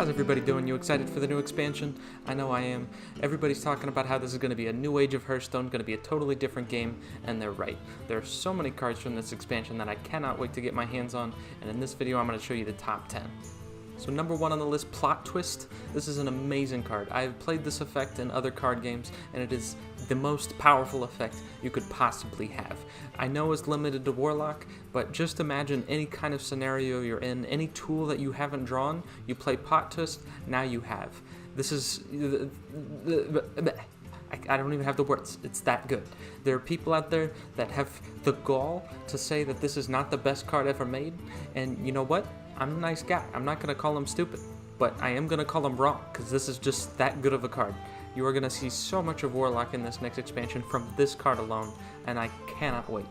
How's everybody doing? You excited for the new expansion? I know I am. Everybody's talking about how this is going to be a new age of Hearthstone, going to be a totally different game, and they're right. There are so many cards from this expansion that I cannot wait to get my hands on, and in this video I'm going to show you the top 10. So number 1 on the list, Plot Twist. This is an amazing card. I've played this effect in other card games, and it is the most powerful effect you could possibly have. I know it's limited to Warlock, but just imagine any kind of scenario you're in, any tool that you haven't drawn, you play Plot Twist, now you have. This is... I don't even have the words. It's that good. There are people out there that have the gall to say that this is not the best card ever made, and you know what? I'm a nice guy. I'm not going to call him stupid, but I am going to call him wrong, because this is just that good of a card. You are going to see so much of Warlock in this next expansion from this card alone, and I cannot wait.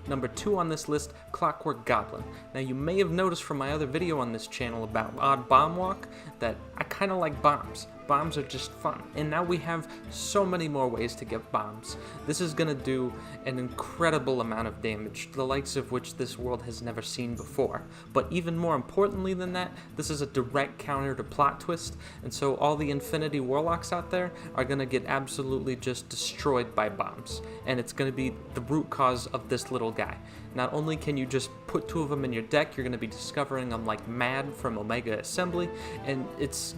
Number 2 on this list, Clockwork Goblin. Now you may have noticed from my other video on this channel about Odd Bomb Walk that I kind of like bombs. Bombs are just fun, and now we have so many more ways to get bombs. This is going to do an incredible amount of damage, the likes of which this world has never seen before. But even more importantly than that, this is a direct counter to Plot Twist, and so all the Infinity Warlocks out there are going to get absolutely just destroyed by bombs, and it's going to be the root cause of this little guy. Not only can you just put 2 of them in your deck, you're going to be discovering them like mad from Omega Assembly, and it's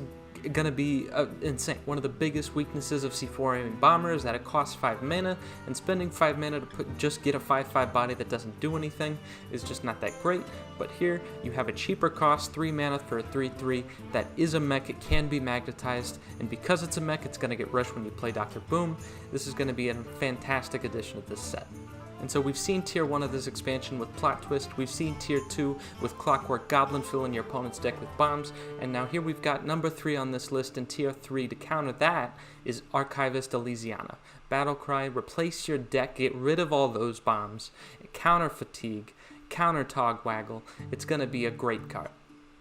gonna be insane. One of the biggest weaknesses of C4 aiming bomber is that it costs 5 mana, and spending 5 mana to just get a 5/5 body that doesn't do anything is just not that great. But here you have a cheaper cost, 3 mana for a 3/3 that is a mech. It can be magnetized, and because it's a mech, it's gonna get rushed when you play Dr. Boom. This is gonna be a fantastic addition to this set. And so we've seen tier 1 of this expansion with Plot Twist, we've seen tier 2 with Clockwork Goblin filling your opponent's deck with bombs, and now here we've got number 3 on this list in tier 3 to counter that is Archivist Elysiana. Battlecry, replace your deck, get rid of all those bombs, counter Fatigue, counter Togwaggle. It's going to be a great card.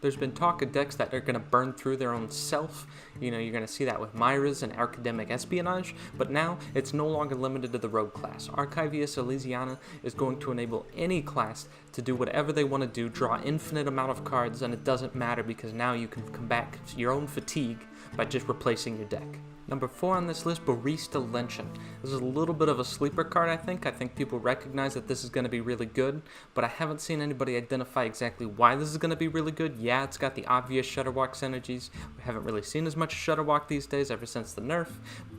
There's been talk of decks that are going to burn through their own self. You know, you're going to see that with Myra's and Academic Espionage, but now it's no longer limited to the rogue class. Archivist Elysiana is going to enable any class to do whatever they want to do, draw infinite amount of cards, and it doesn't matter because now you can combat your own fatigue by just replacing your deck. Number 4 on this list, Barista Luncheon. This is a little bit of a sleeper card, I think. I think people recognize that this is going to be really good, but I haven't seen anybody identify exactly why this is going to be really good. Yeah, it's got the obvious Shutterwalk synergies. We haven't really seen as much Shutterwalk these days ever since the nerf,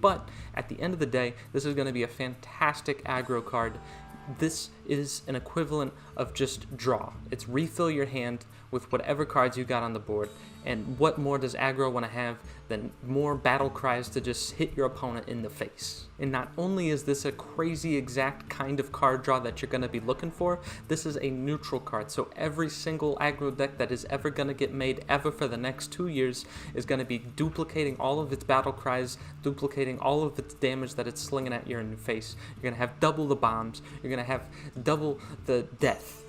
but at the end of the day, this is going to be a fantastic aggro card. This is an equivalent of just draw. It's refill your hand with whatever cards you got on the board, and what more does aggro want to have than more battle cries to just hit your opponent in the face? And not only is this a crazy exact kind of card draw that you're going to be looking for, this is a neutral card, so every single aggro deck that is ever going to get made ever for the next 2 years is going to be duplicating all of its battle cries, duplicating all of its damage that it's slinging at you in your face. You're going to have double the bombs, you're going to have double the death.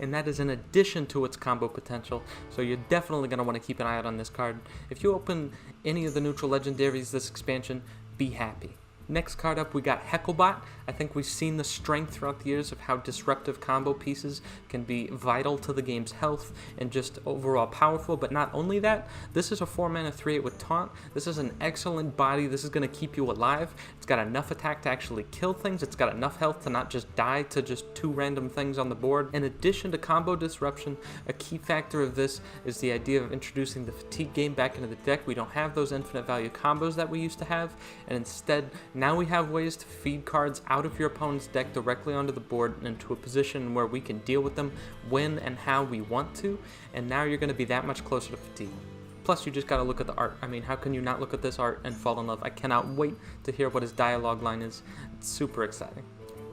And that is in addition to its combo potential, so you're definitely going to want to keep an eye out on this card. If you open any of the neutral legendaries this expansion, be happy. Next card up, we got Heckle Bot. I think we've seen the strength throughout the years of how disruptive combo pieces can be vital to the game's health and just overall powerful, but not only that, this is a 4 mana 3/8 with Taunt. This is an excellent body. This is going to keep you alive. It's got enough attack to actually kill things. It's got enough health to not just die to just 2 random things on the board. In addition to combo disruption, a key factor of this is the idea of introducing the fatigue game back into the deck. We don't have those infinite value combos that we used to have, and instead, now we have ways to feed cards out of your opponent's deck directly onto the board into a position where we can deal with them when and how we want to, and now you're going to be that much closer to fatigue. Plus, you just got to look at the art. I mean, how can you not look at this art and fall in love? I cannot wait to hear what his dialogue line is. It's super exciting.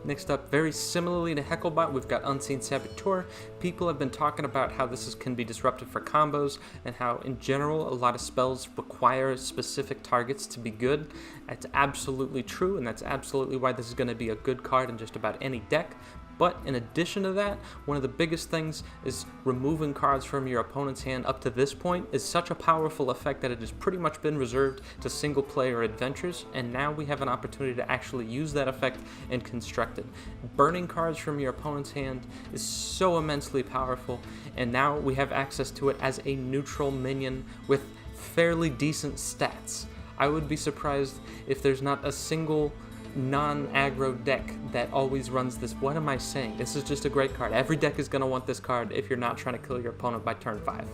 Next up, very similarly to Heckle Bot, we've got Unseen Saboteur. People have been talking about how this can be disruptive for combos, and how in general a lot of spells require specific targets to be good. That's absolutely true, and that's absolutely why this is going to be a good card in just about any deck. But in addition to that, one of the biggest things is removing cards from your opponent's hand up to this point is such a powerful effect that it has pretty much been reserved to single player adventures, and now we have an opportunity to actually use that effect in Constructed. Burning cards from your opponent's hand is so immensely powerful, and now we have access to it as a neutral minion with fairly decent stats. I would be surprised if there's not a single non-aggro deck that always runs this. What am I saying? This is just a great card. Every deck is going to want this card if you're not trying to kill your opponent by turn 5.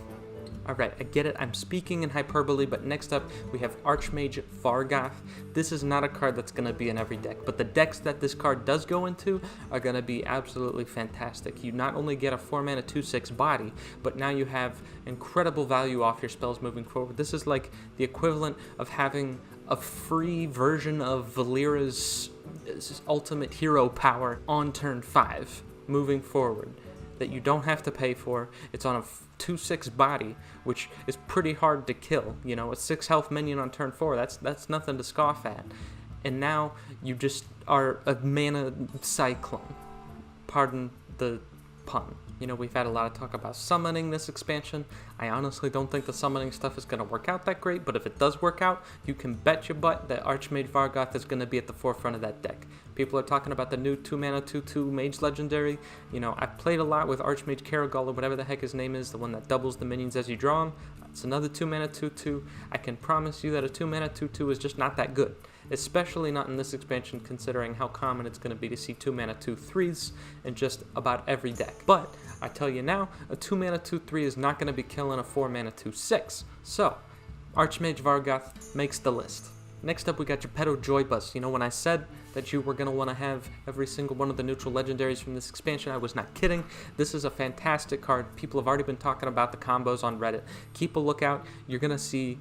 Alright, I get it, I'm speaking in hyperbole, but next up we have Archmage Vargoth. This is not a card that's going to be in every deck, but the decks that this card does go into are going to be absolutely fantastic. You not only get a 4-mana 2/6 body, but now you have incredible value off your spells moving forward. This is like the equivalent of having a free version of Valera's ultimate hero power on turn 5 moving forward that you don't have to pay for. It's on a 2/6 body, which is pretty hard to kill. You know, a 6 health minion on turn 4, that's nothing to scoff at. And now you just are a mana cyclone. Pardon the pun. You know, we've had a lot of talk about summoning this expansion. I honestly don't think the summoning stuff is going to work out that great, but if it does work out, you can bet your butt that Archmage Vargoth is going to be at the forefront of that deck. People are talking about the new 2-mana 2/2 Mage Legendary. You know, I've played a lot with Archmage Karagol or whatever the heck his name is, the one that doubles the minions as you draw them. It's another 2-mana 2/2. I can promise you that a 2-mana 2/2 is just not that good, especially not in this expansion considering how common it's going to be to see 2-mana 2/3s in just about every deck. But I tell you now, a 2-mana 2/3 is not going to be killing a 4-mana 2/6. So, Archmage Vargoth makes the list. Next up we got Gepetto Joybuzz. You know, when I said that you were going to want to have every single one of the neutral legendaries from this expansion, I was not kidding. This is a fantastic card. People have already been talking about the combos on Reddit. Keep a lookout. You're going to see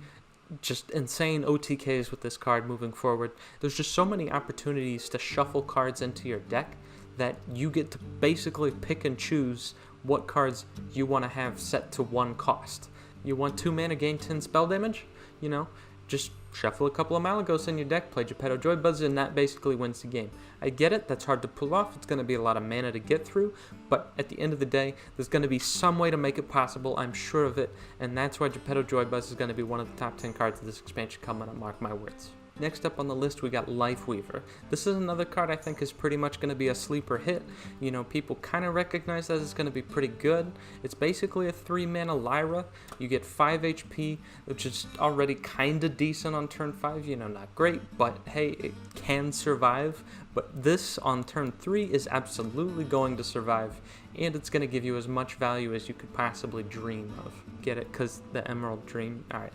just insane OTKs with this card moving forward. There's just so many opportunities to shuffle cards into your deck that you get to basically pick and choose what cards you want to have set to 1 cost. You want 2 mana, gain 10 spell damage? You know, just shuffle a couple of Malagos in your deck, play Gepetto Joybuzz, and that basically wins the game. I get it, that's hard to pull off, it's going to be a lot of mana to get through, but at the end of the day, there's going to be some way to make it possible, I'm sure of it, and that's why Gepetto Joybuzz is going to be one of the top 10 cards of this expansion coming up, mark my words. Next up on the list, we got Lifeweaver. This is another card I think is pretty much going to be a sleeper hit. You know, people kind of recognize that it's going to be pretty good. It's basically a 3-mana Lyra. You get 5 HP, which is already kind of decent on turn 5. You know, not great, but hey, it can survive. But this on turn 3 is absolutely going to survive, and it's going to give you as much value as you could possibly dream of. Get it? Because the Emerald Dream? Alright.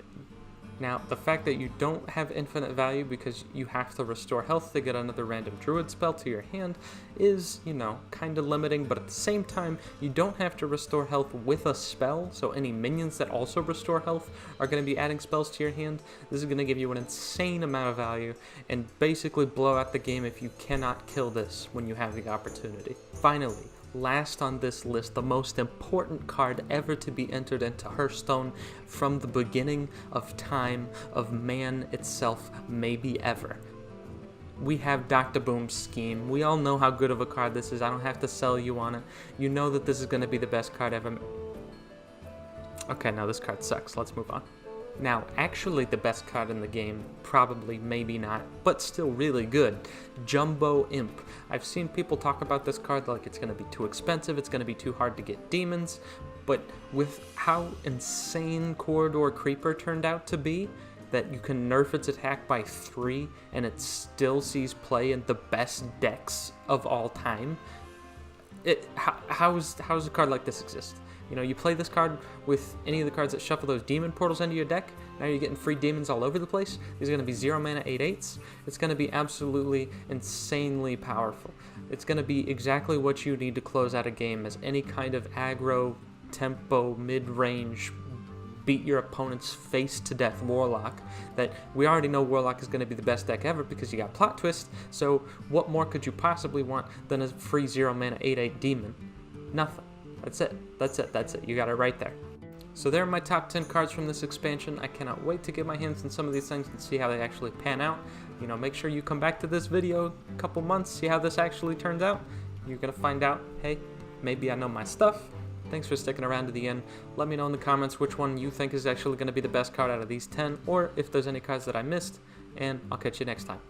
Now, the fact that you don't have infinite value because you have to restore health to get another random druid spell to your hand is, you know, kind of limiting, but at the same time, you don't have to restore health with a spell, so any minions that also restore health are going to be adding spells to your hand. This is going to give you an insane amount of value and basically blow out the game if you cannot kill this when you have the opportunity. Finally, last on this list, the most important card ever to be entered into Hearthstone from the beginning of time, of man itself, maybe ever. We have Dr. Boom's Scheme. We all know how good of a card this is. I don't have to sell you on it. You know that this is going to be the best card ever. Okay, now this card sucks. Let's move on. Now, actually the best card in the game, probably, maybe not, but still really good, Jumbo Imp. I've seen people talk about this card like it's going to be too expensive, it's going to be too hard to get demons, but with how insane Corridor Creeper turned out to be, that you can nerf its attack by 3 and it still sees play in the best decks of all time, how's a card like this exist? You know, you play this card with any of the cards that shuffle those demon portals into your deck, now you're getting free demons all over the place. These are going to be 0 mana 8/8s. It's going to be absolutely insanely powerful. It's going to be exactly what you need to close out a game as any kind of aggro, tempo, mid-range, beat your opponent's face to death Warlock, that we already know Warlock is going to be the best deck ever because you got Plot Twist, so what more could you possibly want than a free 0 mana 8/8 demon? Nothing. That's it. You got it right there. So there are my top 10 cards from this expansion. I cannot wait to get my hands on some of these things and see how they actually pan out. You know, make sure you come back to this video a couple months, see how this actually turns out. You're gonna find out, hey, maybe I know my stuff. Thanks for sticking around to the end. Let me know in the comments which one you think is actually gonna be the best card out of these 10, or if there's any cards that I missed, and I'll catch you next time.